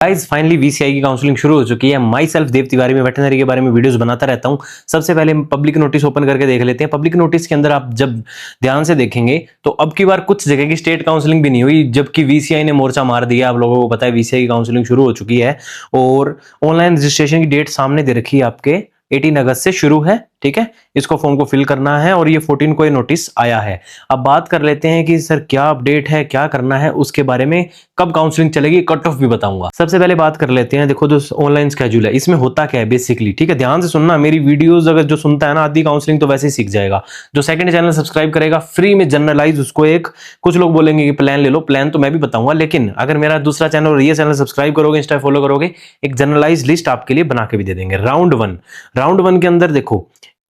Guys finally VCI की counselling शुरू हो चुकी है। माई सेल्फ देव तिवारी में वेटनरी के बारे में वीडियोस बनाता रहता हूं। सबसे पहले पब्लिक नोटिस ओपन करके देख लेते हैं। पब्लिक नोटिस के अंदर आप जब ध्यान से देखेंगे तो अब की बार कुछ जगह की स्टेट काउंसलिंग भी नहीं हुई, जबकि वीसीआई ने मोर्चा मार दिया। आप लोगों को पता है वीसीआई की काउंसलिंग शुरू हो चुकी है और ऑनलाइन रजिस्ट्रेशन की डेट सामने दे रखी है आपके 18 अगस्त से शुरू है। ठीक है, इसको फॉर्म को फिल करना है और ये 14 को ये नोटिस आया है। अब बात कर लेते हैं कि सर क्या अपडेट है, क्या करना है, उसके बारे में, कब काउंसलिंग चलेगी, कट ऑफ भी बताऊंगा। सबसे पहले बात कर लेते हैं, देखो जो ऑनलाइन स्केड्यूल है इसमें होता क्या है बेसिकली। ठीक है, ध्यान से सुनना मेरी वीडियोस, अगर जो सुनता है ना आधी काउंसलिंग तो वैसे ही सीख जाएगा। जो सेकंड चैनल सब्सक्राइब करेगा फ्री में जनरलाइज उसको एक, कुछ लोग बोलेंगे कि प्लान ले लो, प्लान तो मैं भी बताऊंगा, लेकिन अगर मेरा दूसरा चैनल और ये चैनल सब्सक्राइब करोगे, इंस्टा फॉलो करोगे, एक जनरलाइज लिस्ट आपके लिए बना के भी दे देंगे। राउंड वन के अंदर देखो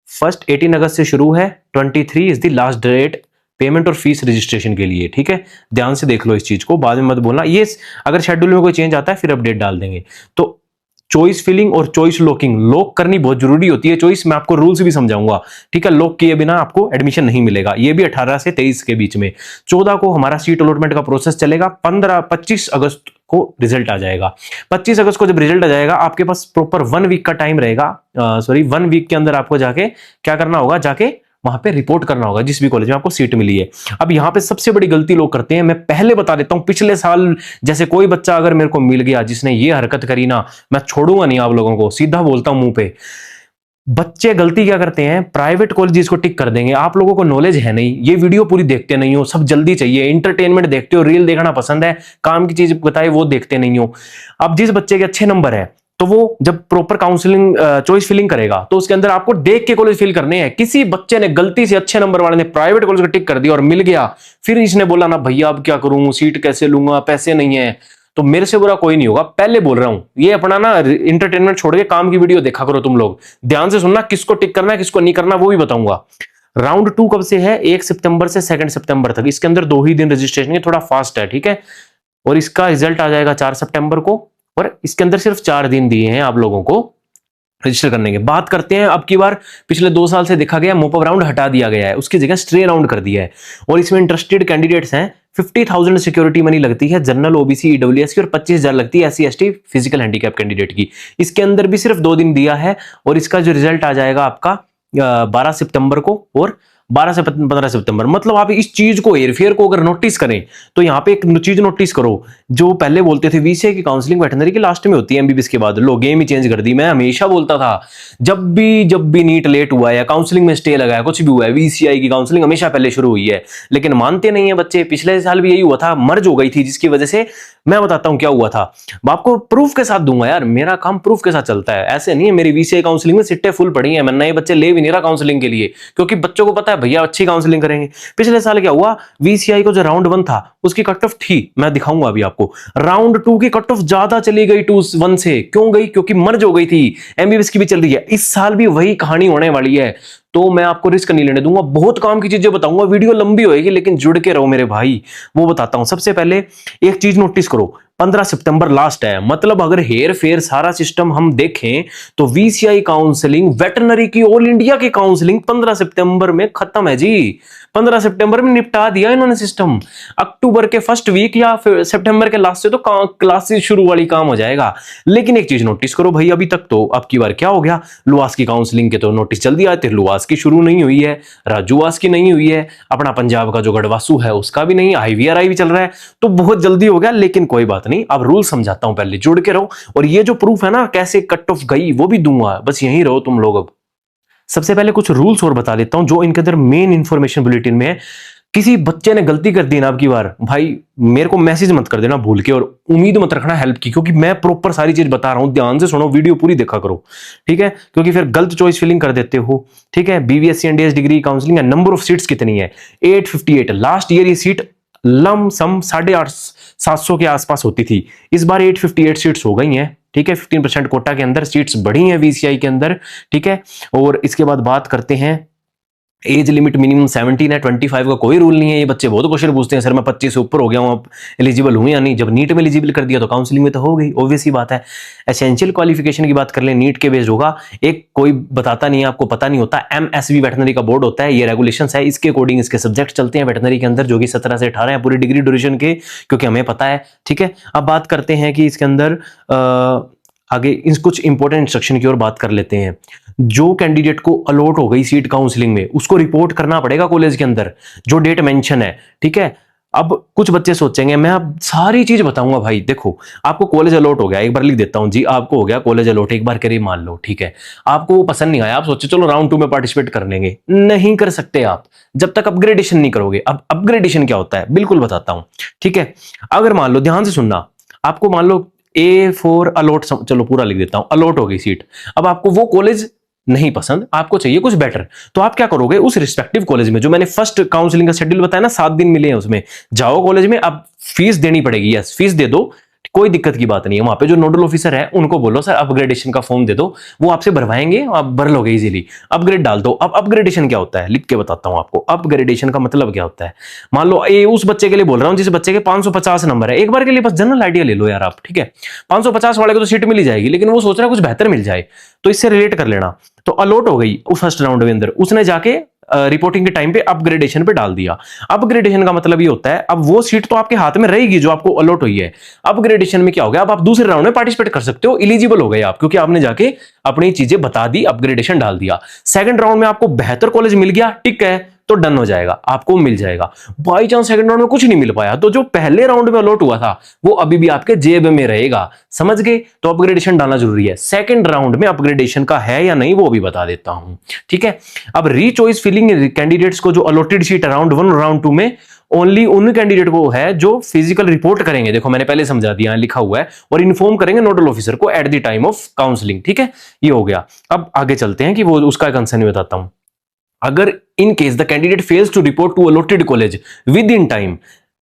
फर्स्ट 18 अगस्त से शुरू है, 23 is the last date payment और फीस रजिस्ट्रेशन के लिए। ठीक है, ध्यान से देख लो इस चीज को, बाद में मत बोलना ये अगर शेड्यूल में कोई चेंज आता है फिर अपडेट डाल देंगे। तो चॉइस फिलिंग और चॉइस लॉक करनी बहुत जरूरी होती है। चॉइस मैं आपको रूल्स भी समझाऊंगा। ठीक है, लॉक किए बिना आपको एडमिशन नहीं मिलेगा। ये भी 18 से 23 के बीच में। 14 को हमारा सीट अलॉटमेंट का प्रोसेस चलेगा। 25 अगस्त को रिजल्ट आ जाएगा। 25 अगस्त को जब रिजल्ट आ जाएगा आपके पास प्रॉपर 1 वीक का टाइम रहेगा। 1 वीक के अंदर आपको जाके क्या करना होगा, जाके वहां पे रिपोर्ट करना होगा जिस भी कॉलेज में आपको सीट मिली है। अब यहां पे सबसे बड़ी गलती लोग करते हैं, मैं पहले बता देता हूं, पिछले साल जैसे कोई बच्चा अगर मेरे को मिल गया जिसने ये हरकत करी ना, मैं छोड़ूंगा नहीं आप लोगों को, सीधा बोलता हूं मुंह पे। बच्चे गलती क्या करते हैं, प्राइवेट कॉलेजेस को टिक कर देंगे। आप लोगों को नॉलेज है नहीं, ये वीडियो पूरी देखते नहीं हो, सब जल्दी चाहिए, इंटरटेनमेंट देखते हो, रील देखना पसंद है, काम की चीज बताए वो देखते नहीं हो। अब जिस बच्चे के अच्छे नंबर है तो वो जब प्रॉपर काउंसलिंग चॉइस फिलिंग करेगा तो उसके अंदर आपको देख के कॉलेज फिल करने हैं। किसी बच्चे ने गलती से अच्छे नंबर वाले ने प्राइवेट कॉलेज को टिक कर दिया और मिल गया, फिर इसने बोला ना भैया अब क्या करूं, सीट कैसे लूंगा, पैसे नहीं है, तो मेरे से बुरा कोई नहीं होगा। पहले बोल रहा हूं, ये अपना ना इंटरटेनमेंट छोड़ के काम की वीडियो देखा करो तुम लोग। ध्यान से सुनना, किसको टिक करना है किसको नहीं करना वो भी बताऊंगा। राउंड 2 कब से है, 1 सितंबर से 2 सितंबर तक। इसके अंदर 2 ही दिन रजिस्ट्रेशन है, थोड़ा फास्ट है। ठीक है, और इसका रिजल्ट आ जाएगा 4 सितंबर को, और इसके अंदर सिर्फ 4 दिन दिए हैं आप लोगों को रजिस्टर करने के। बात करते हैं अब की बार, पिछले 2 साल से देखा गया मोप अप राउंड हटा दिया गया है, उसकी जगह स्ट्रे राउंड कर दिया है। और इसमें इंटरेस्टेड कैंडिडेट्स हैं, 50,000 सिक्योरिटी मनी लगती है जनरल, ओबीसी, ईडब्ल्यूएस की, और 25,000 लगती है SC ST physical handicap candidate की। इसके अंदर भी सिर्फ 2 दिन दिया है और इसका जो रिजल्ट आ जाएगा आपका 12 सितंबर को और 12 से 15 सितंबर। मतलब आप इस चीज को, हेरफेर को अगर नोटिस करें तो यहाँ पे एक चीज नोटिस करो, जो पहले बोलते थे वीसीआई की काउंसलिंग वेटनरी के लास्ट में होती है एमबीबीएस के बाद, लो गेम ही चेंज कर दी। मैं हमेशा बोलता था जब भी नीट लेट हुआ है या काउंसलिंग में स्टे लगा है, कुछ भी हुआ है, वीसीआई की काउंसलिंग हमेशा पहले शुरू हुई है, लेकिन मानते नहीं है बच्चे। पिछले साल भी यही हुआ था, मर्ज हो गई थी, जिसकी वजह से मैं बताता हूं क्या हुआ था। आपको प्रूफ के साथ दूंगा यार, मेरा काम प्रूफ के साथ चलता है। ऐसे नहीं है, मेरी वीसीआई काउंसलिंग में सीटें फुल पड़ी हैं, मैं नए बच्चे ले भी नहीं रहा काउंसलिंग के लिए, क्योंकि बच्चों को पता है भैया अच्छी काउंसलिंग करेंगे। पिछले साल क्या हुआ, वीसीआई को जो राउंड 1 था उसकी कट ऑफ थी, मैं दिखाऊंगा अभी आपको। राउंड 2 की कट ऑफ ज्यादा चली गई 2-1 से। क्यों गई, क्योंकि मर्ज हो गई थी। एमबीबीएस की भी चल रही है, इस साल भी वही कहानी होने वाली है। तो मैं आपको रिस्क नहीं लेने दूंगा, बहुत काम की चीजें बताऊंगा, वीडियो लंबी होएगी लेकिन जुड़ के रहो मेरे भाई, वो बताता हूं। सबसे पहले एक चीज नोटिस करो, 15 सितंबर लास्ट है, मतलब अगर हेर फेर सारा सिस्टम हम देखें तो वीसीआई काउंसलिंग वेटरनरी की ऑल इंडिया की काउंसलिंग 15 सितंबर में खत्म है जी। 15 सितंबर में निपटा दिया इन्होंने सिस्टम। अक्टूबर के फर्स्ट वीक या फिर सितंबर के लास्ट से तो क्लासेस शुरू वाली काम हो जाएगा। लेकिन एक चीज नोटिस करो भाई, अभी तक तो अब की बार क्या हो गया, लुआस की काउंसलिंग के तो नोटिस जल्दी आते, लुआस की शुरू नहीं हुई है, राजूवास की नहीं हुई है, अपना पंजाब का जो गढ़वासु है उसका भी नहीं, आईवीआरआई भी चल रहा है, तो बहुत जल्दी हो गया। लेकिन कोई बात नहीं, अब रूल समझाता हूं, पहले जुड़ के रहो। और ये जो प्रूफ है ना कैसे कट ऑफ गई वो भी दूंगा, बस यहीं रहो तुम लोग। अब सबसे पहले कुछ रूल्स और बता देता हूं जो इनके अंदर मेन इंफॉर्मेशन बुलेटिन में है। किसी बच्चे ने गलती कर दी ना अब की बार, भाई मेरे को मैसेज मत कर देना भूल के, और उम्मीद मत रखना हेल्प की, क्योंकि मैं प्रॉपर सारी चीज बता रहा हूं, ध्यान से सुनो, वीडियो पूरी देखा करो। ठीक है, क्योंकि फिर गलत चॉइस फिलिंग कर देते हो। ठीक है, बीवीएससी एनडीएस डिग्री काउंसलिंग है, नंबर ऑफ सीट्स कितनी है, 858। लास्ट ईयर ये सीट लम सम 850-700 के आसपास होती थी, इस बार 858 सीट्स हो गई हैं। ठीक है, 15% कोटा के अंदर सीट्स बढ़ी हैं वीसीआई के अंदर। ठीक है, और इसके बाद बात करते हैं एज लिमिट मिनिमम 17 है, 25 का कोई रूल नहीं है। ये बच्चे बहुत क्वेश्चन पूछते हैं, सर मैं 25 से ऊपर हो गया हूँ, अब एलिजिबल हूँ या नहीं। जब नीट में एलिजिबल कर दिया तो काउंसलिंग में तो हो गई, ऑब्वियस ही बात है। एसेंशियल क्वालिफिकेशन की बात कर ले, नीट के बेस्ड होगा। एक कोई बताता नहीं है, आपको पता नहीं होता, एमएसवी वेटनरी का बोर्ड होता है, ये रेगुलेशंस है, इसके अकॉर्डिंग इसके सब्जेक्ट चलते हैं वेटनरी के अंदर, जो कि 17 से 18 है पूरी डिग्री ड्यूरेशन के, क्योंकि हमें पता है। ठीक है, अब बात करते हैं कि इसके अंदर आगे इस कुछ इंपॉर्टेंट इंस्ट्रक्शन की ओर बात कर लेते हैं। जो कैंडिडेट को अलॉट हो गई सीट काउंसलिंग में, उसको रिपोर्ट करना पड़ेगा कॉलेज के अंदर, जो डेट मेंशन है। ठीक है, अब कुछ बच्चे सोचेंगे मैं अब सारी चीज बताऊंगा। भाई देखो, आपको कॉलेज अलॉट हो गया, एक बार लिख देता हूं जी, आपको हो गया कॉलेज अलॉट, एक बार करिए मान लो। ठीक है, आपको वो पसंद नहीं आया, आप सोचे चलो राउंड 2 में पार्टिसिपेट कर लेंगे, नहीं कर सकते आप जब तक अपग्रेडेशन नहीं करोगे। अब अपग्रेडेशन क्या होता है बिल्कुल बताता हूं। ठीक है, अगर मान लो, ध्यान से सुनना, आपको मान लो A4 अलॉट, चलो पूरा लिख देता हूं, अलॉट हो गई सीट। अब आपको वो कॉलेज नहीं पसंद, आपको चाहिए कुछ बेटर, तो आप क्या करोगे, उस रिस्पेक्टिव कॉलेज में, जो मैंने फर्स्ट काउंसलिंग का शेड्यूल बताया ना, 7 दिन मिले हैं उसमें, जाओ कॉलेज में। अब फीस देनी पड़ेगी, यस फीस दे दो, कोई दिक्कत की बात नहीं है। वहां पे जो नोडल ऑफिसर है उनको बोलो सर अपग्रेडेशन का फॉर्म दे दो, वो आपसे भरवाएंगे, आप भर लोगे इजीली, अपग्रेड डाल दो। अब अपग्रेडेशन क्या होता है लिख के बताता हूं आपको, अपग्रेडेशन का मतलब क्या होता है। मान लो ये उस बच्चे के लिए बोल रहा हूं जिस बच्चे के 550 नंबर है, एक बार के लिए बस जनरल आइडिया ले लो यार आप। ठीक है, 550 वाले को तो सीट मिल ही जाएगी, लेकिन वो सोच रहा है कुछ बेहतर मिल जाए, तो इससे रिलेट कर लेना। तो अलॉट हो गई उस फर्स्ट राउंड में अंदर, उसने जाके रिपोर्टिंग के टाइम पे अपग्रेडेशन पे डाल दिया। अपग्रेडेशन का मतलब ये होता है, अब वो सीट तो आपके हाथ में रहेगी जो आपको अलॉट हुई है। अपग्रेडेशन में क्या हो गया, अब आप दूसरे राउंड में पार्टिसिपेट कर सकते हो, एलिजिबल हो गए आप, क्योंकि आपने जाके अपनी चीजें बता दी, अपग्रेडेशन डाल दिया। सेकंड राउंड में आपको बेहतर कॉलेज मिल गया, ठीक है, तो डन हो जाएगा, आपको मिल जाएगा। बाई चांस सेकंड राउंड में कुछ नहीं मिल पाया, तो जो पहले राउंड में अलॉट हुआ था वो अभी भी आपके जेब में रहेगा, समझ गए। तो अपग्रेडेशन डालना जरूरी है। सेकंड राउंड में अपग्रेडेशन का है या नहीं वो भी बता देता हूं। ठीक है, अब रीचॉइस फिलिंग कैंडिडेट्स को जो अलॉटेड सीट राउंड 1 राउंड 2 में ओनली उन कैंडिडेट को है जो फिजिकल रिपोर्ट करेंगे, देखो मैंने पहले समझा दिया, लिखा हुआ है, और इन्फॉर्म करेंगे नोडल ऑफिसर को at the time of counselling. ठीक है, ये हो गया। अब आगे चलते हैं कि वो उसका कंसर्न बताता हूं। अगर in case the candidate fails to report to allotted college within time,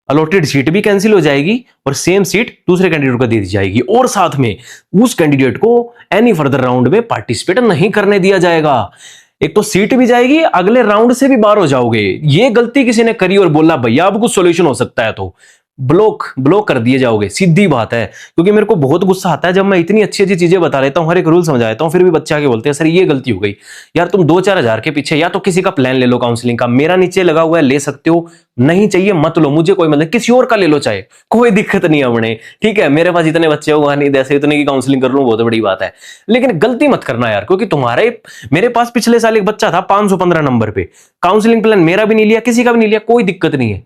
allotted seat भी कैंसिल हो जाएगी और सेम सीट दूसरे कैंडिडेट को दे दी जाएगी, और साथ में उस कैंडिडेट को एनी फर्दर राउंड में पार्टिसिपेट नहीं करने दिया जाएगा। एक तो सीट भी जाएगी, अगले राउंड से भी बाहर हो जाओगे। ये गलती किसी ने करी और बोला भैया अब कुछ सॉल्यूशन हो सकता है, तो ब्लॉक कर दिए जाओगे, सीधी बात है। क्योंकि मेरे को बहुत गुस्सा आता है जब मैं इतनी अच्छी अच्छी चीजें बता देता हूं, हर एक रूल समझाता हूं, फिर भी बच्चे आके बोलते हैं सर ये गलती हो गई। यार तुम 2-4 हजार के पीछे या तो किसी का प्लान ले लो काउंसलिंग का, मेरा नीचे लगा हुआ है, ले सकते हो, नहीं चाहिए मत लो, मुझे कोई मतलब, किसी और का ले लो चाहे, कोई दिक्कत नहीं है अपने। ठीक है, मेरे पास इतने बच्चे होगा नहीं, जैसे इतने की काउंसलिंग कर लूं बहुत बड़ी बात है, लेकिन गलती मत करना यार। क्योंकि तुम्हारे, मेरे पास पिछले साल एक बच्चा था 515 नंबर पे, काउंसलिंग प्लान मेरा भी नहीं लिया, किसी का भी नहीं लिया, कोई दिक्कत नहीं है।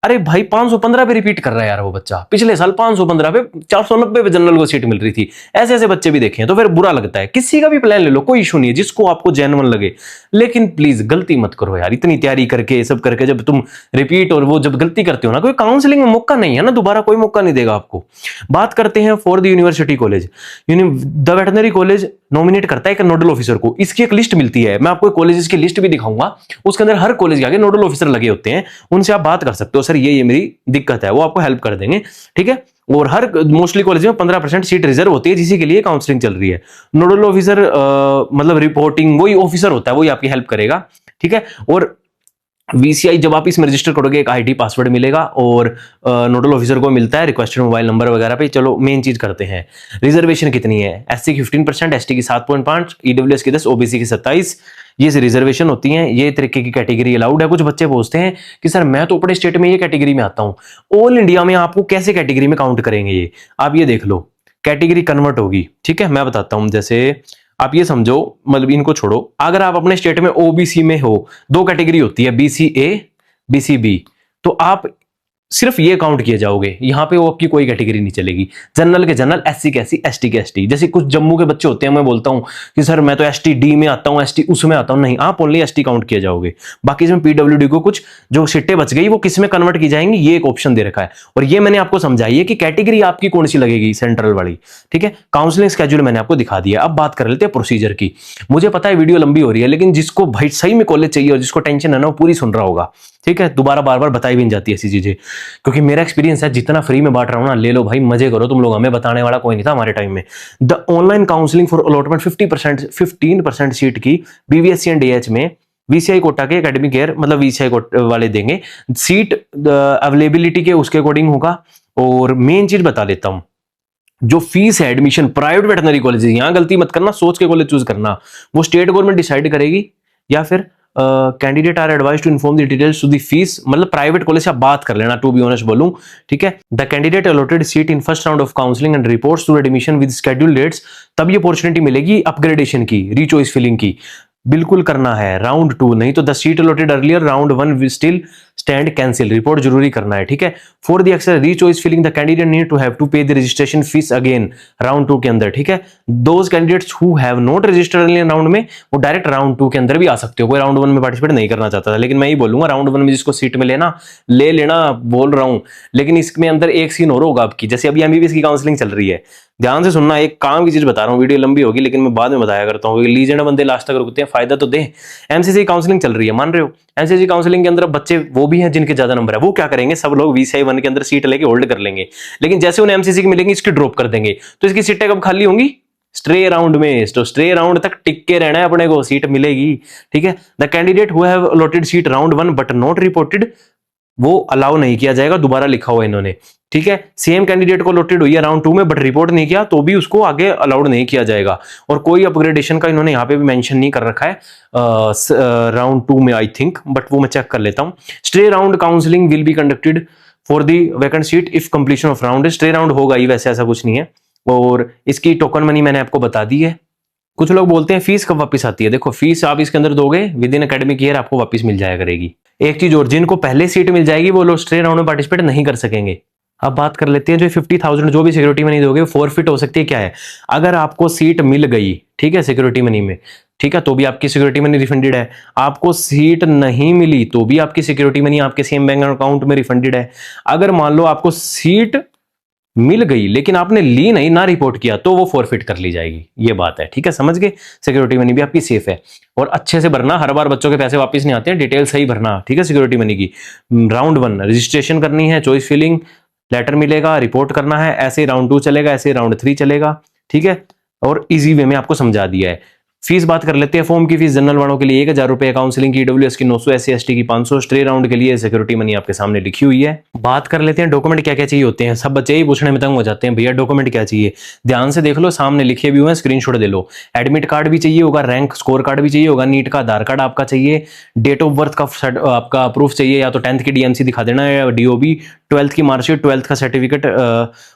अरे भाई 515 पे रिपीट कर रहा है यार वो बच्चा, पिछले साल 515 पे 490 पे जनरल को सीट मिल रही थी। ऐसे ऐसे बच्चे भी देखे हैं, तो फिर बुरा लगता है। किसी का भी प्लान ले लो, कोई इशू नहीं है, जिसको आपको जेन्युइन लगे, लेकिन प्लीज गलती मत करो यार। इतनी तैयारी करके सब करके जब तुम रिपीट और वो जब गलती करते हो ना, कोई काउंसलिंग में मौका नहीं है ना, दोबारा कोई मौका नहीं देगा आपको। बात करते हैं for the university college, the veterinary college nominate करता है एक नोडल ऑफिसर को, इसकी एक लिस्ट मिलती है, मैं आपको कॉलेजेस की लिस्ट भी दिखाऊंगा, उसके अंदर हर कॉलेज के आगे नोडल ऑफिसर लगे होते हैं, उनसे आप बात कर सकते हो, सर ये मेरी दिक्कत है, वो आपको हेल्प कर देंगे। ठीक है, और हर मोस्टली कॉलेज में 15% सीट रिजर्व होती है जिसी के लिए काउंसलिंग चल रही है। नोडल ऑफिसर मतलब रिपोर्टिंग वही ऑफिसर होता है, वही आपकी हेल्प करेगा। ठीक है, और VCI जब आप इसमें रजिस्टर करोगे एक ID पासवर्ड मिलेगा, और नोडल ऑफिसर को मिलता है रिक्वेस्टेड मोबाइल नंबर वगैरह पे। चलो मेन चीज करते हैं, रिजर्वेशन कितनी है, SC की 15%, ST की 7.5, EWS की 10, OBC की 27, ये रिजर्वेशन होती हैं। ये तरीके की कैटेगरी अलाउड है। कुछ बच्चे पूछते हैं कि सर मैं तो अपने स्टेट में ये कैटेगरी में आता हूं, ऑल इंडिया में आपको कैसे कैटेगरी में काउंट करेंगे ये, आप ये देख लो, कैटेगरी कन्वर्ट होगी। ठीक है, मैं बताता हूं, जैसे आप ये समझो, मतलब इनको छोड़ो, अगर आप अपने स्टेट में OBC में हो, 2 कैटेगरी होती है, BCA BCB, तो आप सिर्फ ये काउंट किए जाओगे, यहां पे वो आपकी कोई कैटेगरी नहीं चलेगी। जनरल के जनरल, SC के SC, ST के ST। जैसे कुछ जम्मू के बच्चे होते हैं, मैं बोलता हूं कि सर मैं तो ST D में आता हूं, ST उसमें आता हूं, नहीं, आप ओनली ST काउंट किए जाओगे। बाकी इसमें PWD को कुछ जो सीटें बच गई वो किस में कन्वर्ट की जाएंगी, ये एक ऑप्शन दे रखा है। और ये मैंने आपको समझाई है कि कैटेगरी आपकी कौन सी लगेगी, सेंट्रल वाली। ठीक है, काउंसलिंग स्केड्यूल मैंने आपको दिखा दिया। अब बात कर लेते हैं प्रोसीजर की। मुझे पता है वीडियो लंबी हो रही है, लेकिन जिसको भाई सही में कॉलेज चाहिए और जिसको टेंशन है ना, वो पूरी सुन रहा होगा। ठीक है, दोबारा बार बार बताई भी नहीं जाती ऐसी चीजें, क्योंकि मेरा एक्सपीरियंस है, जितना फ्री में बांट रहा हूं ना, ले लो भाई, मजे करो तुम लोग, हमें बताने वाला कोई नहीं था हमारे टाइम में। The online counselling for allotment 15% seat की BVSC एंड DH में VCI कोटा के एकेडमिक ईयर मतलब VCI कोटा वाले देंगे, सीट अवेलेबिलिटी के उसके अकॉर्डिंग होगा। और मेन चीज बता देता हूं, जो फीस है एडमिशन प्राइवेट वेटनरी कॉलेज, यहां गलती मत करना, सोच के कॉलेज चूज करना, वो स्टेट गवर्नमेंट डिसाइड करेगी या फिर candidate are advise to inform the details to the fees, मतलब प्राइवेट कॉलेज से आप बात कर लेना, टू बी ऑनेस्ट बोलूं, ठीक है। The candidate allotted seat in first round of counselling and reports to admission with schedule dates, तब ये अपॉर्चुनिटी मिलेगी अपग्रेडेशन की, रीचॉइस फिलिंग की, बिल्कुल करना है राउंड 2, नहीं तो the seat allotted earlier round 1 will still stand cancel, report जरूरी करना है, ठीक है। For the access rechoice filling the candidate need to have to pay the registration fees again round 2 के अंदर, ठीक है। Those candidates who have not registered earlier round में, वो डायरेक्ट राउंड 2 के अंदर भी आ सकते हो, कोई राउंड 1 में पार्टिसिपेट नहीं करना चाहता था, लेकिन मैं ही बोलूंगा राउंड 1 में जिसको सीट मिले ना ले लेना, बोल रहा हूं। लेकिन इसमें अंदर एक सीन और होगा आपकी, जैसे अभी MBBS की काउंसलिंग चल रही है, ध्यान से सुनना, एक काम की चीज बता रहा हूँ, वीडियो लंबी होगी लेकिन मैं बाद में बताया करता हूँ, लीजेंड बंदे लास्ट तक रुकते हैं, फायदा तो दे। MCC काउंसलिंग चल रही है, मान रहे हो, MCC काउंसलिंग के अंदर बच्चे वो भी हैं जिनके ज्यादा नंबर है, वो क्या करेंगे, सब लोग VCI 1 के अंदर सीट लेके होल्ड कर लेंगे, लेकिन जैसे उन्हें MCC की मिलेंगी इसकी ड्रॉप कर देंगे, तो इसकी सीटें कब खाली होंगी, स्ट्रे राउंड में, तो स्ट्रे राउंड तक टिक के रहना है अपने को, सीट मिलेगी, ठीक है। The candidate who have allotted seat round 1 but not reported, वो अलाउ नहीं किया जाएगा, दोबारा लिखा हुआ इन्होंने, ठीक है। सेम कैंडिडेट को अलॉटेड हुई है राउंड 2 में बट रिपोर्ट नहीं किया, तो भी उसको आगे अलाउड नहीं किया जाएगा, और कोई अपग्रेडेशन का इन्होंने यहाँ पे भी मेंशन नहीं कर रखा है राउंड 2 में, आई थिंक, बट वो मैं चेक कर लेता हूँ। Stray round counselling will be conducted for the vacant seat if completion of round, stray round होगा ही, वैसे ऐसा कुछ नहीं है। और इसकी टोकन मनी मैंने आपको बता दी है। कुछ लोग बोलते हैं फीस कब वापस आती है, देखो फीस आप इसके अंदर दोगे विद इन एकेडमिक ईयर आपको वापस मिल जाया करेगी। एक चीज और, जिनको पहले सीट मिल जाएगी वो लोग स्ट्रे राउंड में पार्टिसिपेट नहीं कर सकेंगे। अब बात कर लेते हैं, जो 50,000 जो भी सिक्योरिटी मनी दोगे फॉरफिट हो सकती है, क्या है, अगर आपको सीट मिल गई, ठीक है, सिक्योरिटी मनी में, ठीक है, तो भी आपकी सिक्योरिटी मनी रिफंडेड है, आपको सीट नहीं मिली तो भी आपकी सिक्योरिटी मनी आपके सेम बैंक अकाउंट में रिफंडेड है। अगर मान लो आपको सीट मिल गई लेकिन आपने ली नहीं, ना रिपोर्ट किया, तो वो फॉरफिट कर ली जाएगी, ये बात है, ठीक है, समझ गए। सिक्योरिटी मनी भी आपकी सेफ है, और अच्छे से भरना, हर बार बच्चों के पैसे वापस नहीं आते हैं, डिटेल सही भरना, ठीक है। सिक्योरिटी मनी की राउंड 1 रजिस्ट्रेशन करनी है, चॉइस फिलिंग, लेटर मिलेगा, रिपोर्ट करना है, ऐसे राउंड 2 चलेगा, ऐसे राउंड 3 चलेगा, ठीक है, और इजी वे में आपको समझा दिया है। फीस बात कर लेते हैं, फॉर्म की फीस जनरल वालों के लिए 1000 रुपए, काउंसलिंग की EWS की 900, SC ST की 500, स्ट्रे राउंड के लिए सिक्योरिटी मनी आपके सामने लिखी हुई है। बात कर लेते हैं डॉक्यूमेंट क्या क्या चाहिए होते हैं, सब बच्चे ही पूछने में तंग हो जाते हैं, भैया डॉक्यूमेंट क्या चाहिए, ध्यान से देख लो, सामने लिखे भी हुए हैं, स्क्रीनशॉट दे लो। एडमिट कार्ड भी चाहिए होगा, रैंक स्कोर कार्ड भी चाहिए होगा, नीट का आधार कार्ड आपका चाहिए, डेट ऑफ बर्थ का आपका प्रूफ चाहिए, या तो 10th की DMC दिखा देना है, या DOB, 12th की मार्कशीट, 12th का सर्टिफिकेट,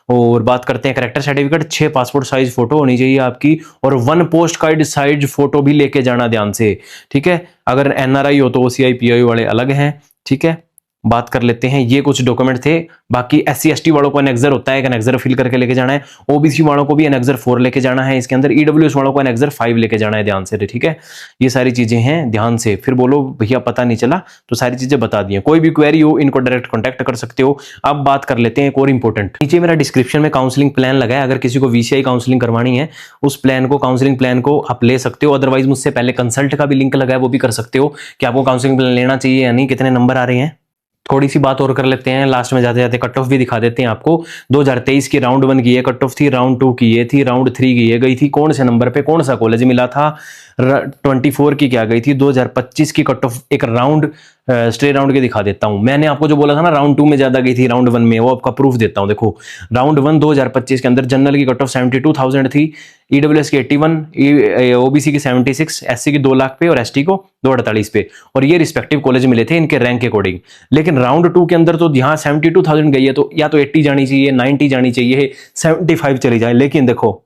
और बात करते हैं character certificate, 6 passport size photo होनी चाहिए आपकी, और 1 पोस्ट कार्ड साइज फोटो भी लेके जाना ध्यान से, ठीक है। अगर NRI हो तो OCI PI वाले अलग हैं, ठीक है। बात कर लेते हैं, ये कुछ डॉक्यूमेंट थे। बाकी SC ST वालों को एनेक्सर होता है, एनेक्सर फिल करके लेके जाना है, OBC वालों को भी एनेक्सर 4 लेके जाना है इसके अंदर, EWS वालों को एनेक्सर 5 लेके जाना है, ध्यान से, ठीक है। ये सारी चीजें हैं, ध्यान से, फिर बोलो भैया पता नहीं चला, तो सारी चीजें बता दी हैं। कोई भी क्वेरी हो इनको डायरेक्ट कॉन्टैक्ट कर सकते हो। अब बात कर लेते हैं एक और इंपॉर्टेंट, नीचे मेरा डिस्क्रिप्शन में काउंसलिंग प्लान लगा है, अगर किसी को VCI काउंसलिंग करवानी है उस प्लान को, काउंसलिंग प्लान को आप ले सकते हो, अदरवाइज मुझसे पहले कंसल्ट का भी लिंक लगा है, वो भी कर सकते हो कि आपको काउंसलिंग प्लान लेना चाहिए या नहीं, कितने नंबर आ रहे हैं। थोड़ी सी बात और कर लेते हैं, लास्ट में जाते जाते कट ऑफ भी दिखा देते हैं आपको। 2023 की राउंड 1 की ये कट ऑफ थी, राउंड 2 की ये थी, राउंड 3 की ये गई थी, कौन से नंबर पे कौन सा कॉलेज मिला था, 24 की क्या गई थी, 2025 की कट ऑफ एक राउंड स्ट्रे राउंड के दिखा देता हूं। मैंने आपको जो बोला था ना राउंड 2 में ज्यादा गई थी राउंड 1 में, वो आपका प्रूफ देता हूं। देखो राउंड 1 2025 के अंदर जनरल की कट ऑफ 72,000 थी, EWS की 81, OBC की 76, SC की 2 लाख पे और ST को 248 पे, और ये रिस्पेक्टिव कॉलेज मिले थे इनके रैंक के अकॉर्डिंग। लेकिन राउंड 2 के अंदर तो यहाँ 72,000 गई है, तो या तो 80 जानी चाहिए, 90 जानी चाहिए, 75 चली जाए। लेकिन देखो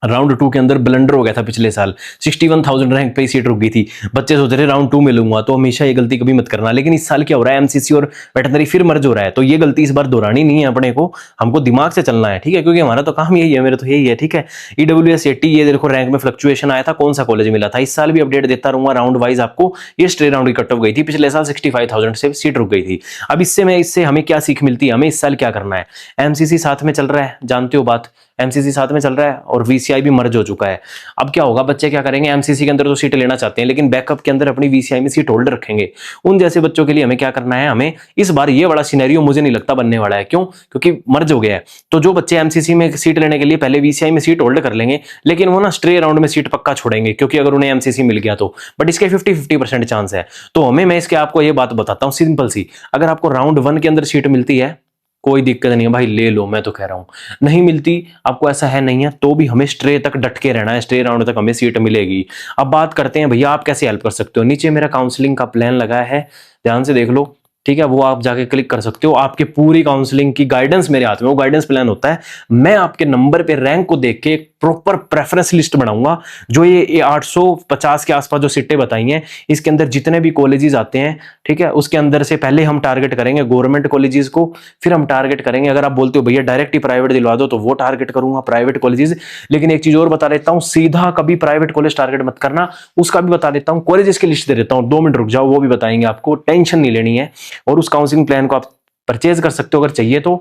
राउंड 2 के अंदर ब्लंडर हो गया था पिछले साल, 61,000 रैंक पे ही सीट रुक गई थी, बच्चे सोच रहे राउंड 2 में लूंगा, तो हमेशा ये गलती कभी मत करना। लेकिन इस साल क्या हो रहा है, MCC और वेटनरी फिर मर्ज हो रहा है, तो ये गलती इस बार दोहरानी नहीं है अपने को, हमको दिमाग से चलना है, ठीक है, क्योंकि हमारा तो काम यही है, मेरा तो यही है, ठीक है। EWS 80 ये देखो रैंक में फ्लक्चुएशन आया था, कौन सा कॉलेज मिला था, इस साल भी अपडेट देता रहूंगा राउंड वाइज आपको। ये स्ट्रे राउंड की कट ऑफ गई थी, पिछले साल 65,000 से सीट रुक गई थी। अब इससे हमें क्या सीख मिलती है, हमें इस साल क्या करना है। MCC साथ में चल रहा है, जानते हो बात, एमसीसी साथ में चल रहा है और वीसीआई भी मर्ज हो चुका है। अब क्या होगा, बच्चे क्या करेंगे, एमसीसी के अंदर तो सीट लेना चाहते हैं लेकिन बैकअप के अंदर अपनी वीसीआई में सीट होल्ड रखेंगे। उन जैसे बच्चों के लिए हमें क्या करना है, हमें इस बार ये वाला सिनेरियो मुझे नहीं लगता बनने वाला है। क्यों? क्योंकि मर्ज हो गया है। तो जो बच्चे एमसीसी में सीट लेने के लिए पहले वीसीआई में सीट होल्ड कर लेंगे, लेकिन वो ना स्ट्रे राउंड में सीट पक्का छोड़ेंगे क्योंकि अगर उन्हें एमसीसी मिल गया तो, बट इसके 50-50% चांस है। तो मैं इसके आपको ये बात बताता हूं सिंपल सी, अगर आपको राउंड 1 के अंदर सीट मिलती है कोई दिक्कत नहीं है भाई, ले लो, मैं तो कह रहा हूं। नहीं मिलती आपको, ऐसा है नहीं है, तो भी हमें स्ट्रे तक डट के रहना है, स्ट्रे राउंड तक हमें सीट मिलेगी। अब बात करते हैं भैया आप कैसे हेल्प कर सकते हो। नीचे मेरा काउंसलिंग का प्लान लगा है, ध्यान से देख लो, ठीक है, वो आप जाके क्लिक कर सकते हो। आपके पूरी काउंसलिंग की गाइडेंस मेरे हाथ में, वो गाइडेंस प्लान होता है। मैं आपके नंबर पे रैंक को देख के एक प्रॉपर प्रेफरेंस लिस्ट बनाऊंगा। जो ये 850 के आसपास जो सीटें बताई हैं, इसके अंदर जितने भी कॉलेजेस आते हैं, ठीक है, उसके अंदर से पहले हम टारगेट करेंगे गवर्नमेंट कॉलेजेस को, फिर हम टारगेट करेंगे, अगर आप बोलते हो भैया डायरेक्ट ही प्राइवेट दिलवा दो, तो वो टारगेट करूंगा प्राइवेट कॉलेजेस। लेकिन एक चीज और बता देता हूं, सीधा कभी प्राइवेट कॉलेज टारगेट मत करना, उसका भी बता देता हूं। कॉलेजेस की लिस्ट दे देता हूं, 2 मिनट रुक जाओ, वो भी बताएंगे आपको, टेंशन नहीं लेनी है। और उस काउंसलिंग प्लान को आप परचेज कर सकते हो, अगर चाहिए तो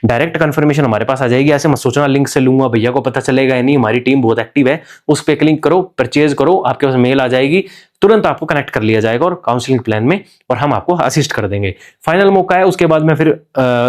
डायरेक्ट कंफर्मेशन हमारे पास आ जाएगी। ऐसे मत सोचना लिंक से लूंगा, भैया को पता चलेगा या नहीं, हमारी टीम बहुत एक्टिव है, उस पर क्लिक करो, परचेज करो, आपके पास मेल आ जाएगी, तुरंत आपको कनेक्ट कर लिया जाएगा और काउंसलिंग प्लान में, और हम आपको असिस्ट कर देंगे। फाइनल मौका है, उसके बाद मैं फिर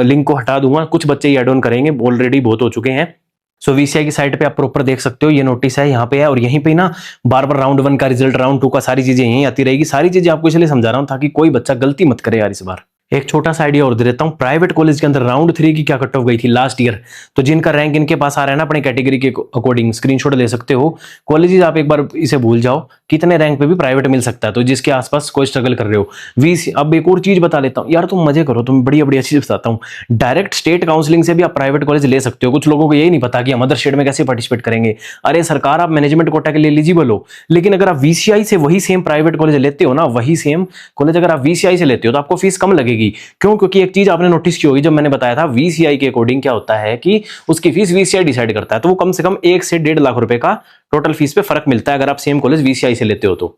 लिंक को हटा दूंगा, कुछ बच्चे ही एड ऑन करेंगे, ऑलरेडी बहुत हो चुके हैं। सो वीसीआई की साइट पे आप प्रॉपर देख सकते हो, ये नोटिस है यहाँ पे है, और यहीं पे ना बार बार राउंड 1 का रिजल्ट, राउंड 2 का, सारी चीजें यहीं आती रहेगी। सारी चीजें आपको इसलिए समझा रहा हूँ ताकि कोई बच्चा गलती मत करे यार इस बार। एक छोटा सा आइडिया और दे देता हूं, प्राइवेट कॉलेज के अंदर राउंड 3 की क्या कट ऑफ गई थी लास्ट ईयर। तो जिनका रैंक इनके पास आ रहा है ना अपने कैटेगरी के अकॉर्डिंग, स्क्रीनशॉट ले सकते हो। कॉलेजेस आप एक बार इसे भूल जाओ, कितने रैंक पे भी प्राइवेट मिल सकता है, तो जिसके आसपास कोई स्ट्रगल कर रहे हो। वीसी अब एक और चीज बता लेता हूं यार, तुम मजे करो, तुम बड़ी बड़ी चीज बताता हूं। डायरेक्ट स्टेट काउंसलिंग से भी आप प्राइवेट कॉलेज ले सकते हो। कुछ लोगों को यही नहीं पता कि हम अदर स्टेट में कैसे पार्टिसिपेट करेंगे। अरे सरकार, आप मैनेजमेंट कोटा के लिए एलिजिबल हो, लेकिन अगर आप वीसीआई से वही सेम प्राइवेट कॉलेज लेते हो ना, वही सेम कॉलेज अगर आप वीसीआई से लेते हो तो आपको फीस कम लगेगी। क्यों? क्योंकि एक चीज आपने नोटिस की होगी, जब मैंने बताया था वीसीआई के अकॉर्डिंग क्या होता है कि उसकी फीस वीसीआई डिसाइड करता है, तो वो कम से कम 1 से 1.5 लाख रुपए का टोटल फीस पे फर्क मिलता है अगर आप सेम कॉलेज वीसीआई से लेते हो तो।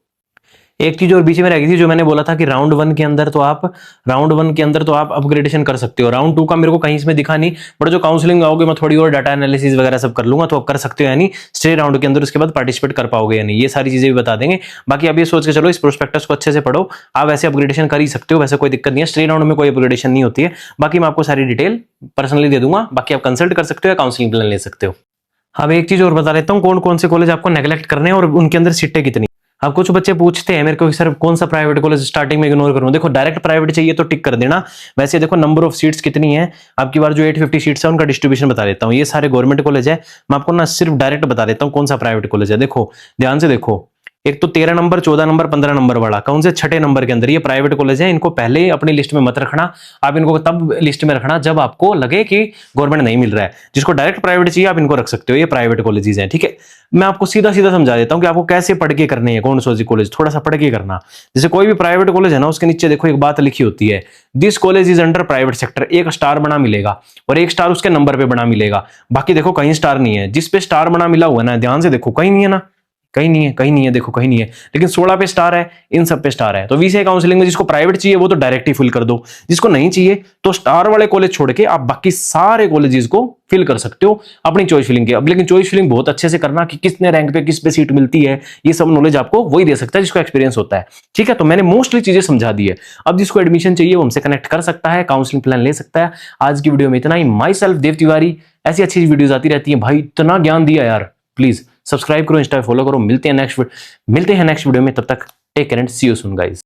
एक चीज और बीच में रह गई थी, जो मैंने बोला था कि राउंड 1 के अंदर तो आप अपग्रेडेशन कर सकते हो। राउंड 2 का मेरे को कहीं इसमें दिखा नहीं, बट जो काउंसलिंग आओगे मैं थोड़ी और डाटा एनालिसिस वगैरह सब कर लूंगा, तो आप कर सकते हो, यानी स्टे राउंड के अंदर उसके बाद पार्टिसिपेट कर पाओगे या नहीं, ये सारी चीजें भी बता देंगे। बाकी आप ये सोच के चलो, इस प्रोस्पेक्टस को अच्छे से पढ़ो, आप वैसे अपग्रेडेशन कर ही सकते हो, वैसे कोई दिक्कत नहीं है, स्टे राउंड में कोई अपग्रेडेशन नहीं होती है। बाकी मैं आपको सारी डिटेल पर्सनली दे दूंगा, बाकी आप कंसल्ट कर सकते हो या काउंसलिंग प्लान ले सकते हो। अब एक चीज और बता देता हूँ, कौन कौन से कॉलेज आपको नेग्लेक्ट करने हैं और उनके अंदर सीटें कितनी। अब कुछ बच्चे पूछते हैं मेरे को सर कौन सा प्राइवेट कॉलेज स्टार्टिंग में इग्नोर करूं। देखो डायरेक्ट प्राइवेट चाहिए तो टिक कर देना। वैसे देखो नंबर ऑफ सीट्स कितनी है आपकी बार, जो 850 सीट्स है उनका डिस्ट्रीब्यूशन बता देता हूं। ये सारे गवर्नमेंट कॉलेज है, मैं आपको ना सिर्फ डायरेक्ट बता देता हूं कौन सा प्राइवेट कॉलेज है। देखो ध्यान से देखो, एक तो 13 नंबर, 14 नंबर, 15 नंबर वाला, कौन से 6 नंबर के अंदर ये प्राइवेट कॉलेज है। इनको पहले अपनी लिस्ट में मत रखना, आप इनको तब लिस्ट में रखना जब आपको लगे कि गवर्नमेंट नहीं मिल रहा है। जिसको डायरेक्ट प्राइवेट चाहिए आप इनको रख सकते हो, ये प्राइवेट कॉलेजेस हैं, ठीक है। मैं आपको सीधा सीधा समझा देता हूं कि आपको कैसे पढ़ के करने हैं कौन सा कॉलेज, थोड़ा सा पढ़ के करना। जैसे कोई भी प्राइवेट कॉलेज है ना, उसके नीचे देखो एक बात लिखी होती है, this college is under private sector, एक स्टार बना मिलेगा और एक स्टार उसके नंबर पे बना मिलेगा। बाकी देखो कहीं स्टार नहीं है, जिस पे स्टार बना मिला हुआ है ना, ध्यान से देखो, कहीं नहीं है ना, कहीं नहीं है, कहीं नहीं है, देखो कहीं नहीं है, लेकिन 16 पे स्टार है, इन सब पे स्टार है। तो वीसीआई काउंसलिंग में जिसको प्राइवेट चाहिए वो तो डायरेक्ट ही फिल कर दो, जिसको नहीं चाहिए तो स्टार वाले कॉलेज छोड़ के आप बाकी सारे कॉलेजेस को फिल कर सकते हो अपनी चॉइस फिलिंग के। अब लेकिन चॉइस फिलिंग बहुत अच्छे से करना कि किसने रैंक पे किस पे सीट मिलती है, ये सब नॉलेज आपको वही दे सकता है जिसको एक्सपीरियंस होता है, ठीक है। तो मैंने मोस्टली चीजें समझा दी है। अब जिसको एडमिशन चाहिए वो हमसे कनेक्ट कर सकता है, काउंसलिंग प्लान ले सकता है। आज की वीडियो में इतना ही। माई सेल्फ देव तिवारी, ऐसी अच्छी वीडियोज आती रहती है भाई, इतना ज्ञान दिया यार, प्लीज सब्सक्राइब करो, इंस्टा फॉलो करो। मिलते हैं नेक्स्ट वीडियो में, तब तक take care and see you soon guys.